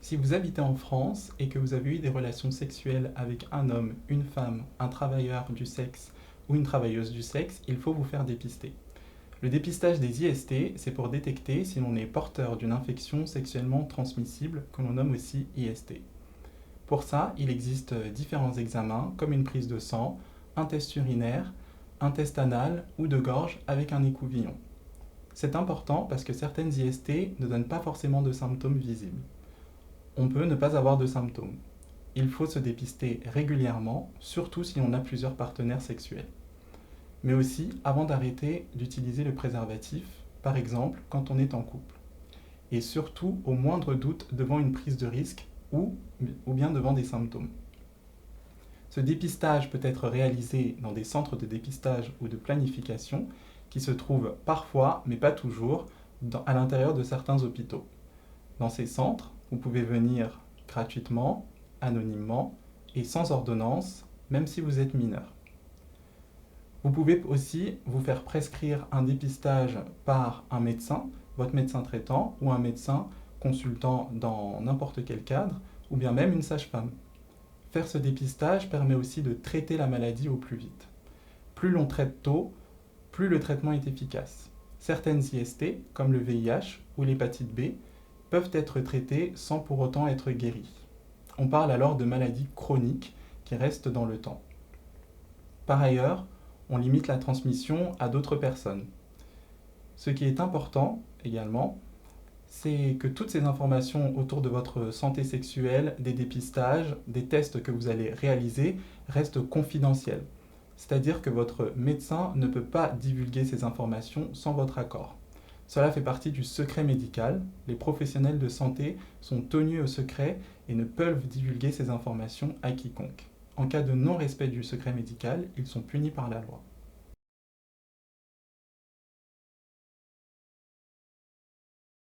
Si vous habitez en France et que vous avez eu des relations sexuelles avec un homme, une femme, un travailleur du sexe ou une travailleuse du sexe, il faut vous faire dépister. Le dépistage des IST, c'est pour détecter si l'on est porteur d'une infection sexuellement transmissible que l'on nomme aussi IST. Pour ça, il existe différents examens comme une prise de sang, un test urinaire, un test anal ou de gorge avec un écouvillon. C'est important parce que certaines IST ne donnent pas forcément de symptômes visibles. On peut ne pas avoir de symptômes. Il faut se dépister régulièrement, surtout si on a plusieurs partenaires sexuels. Mais aussi avant d'arrêter d'utiliser le préservatif, par exemple quand on est en couple. Et surtout au moindre doute devant une prise de risque ou bien devant des symptômes. Ce dépistage peut être réalisé dans des centres de dépistage ou de planification qui se trouvent parfois, mais pas toujours, à l'intérieur de certains hôpitaux. Dans ces centres, vous pouvez venir gratuitement, anonymement et sans ordonnance, même si vous êtes mineur. Vous pouvez aussi vous faire prescrire un dépistage par un médecin, votre médecin traitant ou un médecin consultant dans n'importe quel cadre, ou bien même une sage-femme. Faire ce dépistage permet aussi de traiter la maladie au plus vite. Plus l'on traite tôt, plus le traitement est efficace. Certaines IST, comme le VIH ou l'hépatite B, peuvent être traitées sans pour autant être guéries. On parle alors de maladies chroniques qui restent dans le temps. Par ailleurs, on limite la transmission à d'autres personnes. Ce qui est important également, c'est que toutes ces informations autour de votre santé sexuelle, des dépistages, des tests que vous allez réaliser restent confidentielles. C'est-à-dire que votre médecin ne peut pas divulguer ces informations sans votre accord. Cela fait partie du secret médical. Les professionnels de santé sont tenus au secret et ne peuvent divulguer ces informations à quiconque. En cas de non-respect du secret médical, ils sont punis par la loi.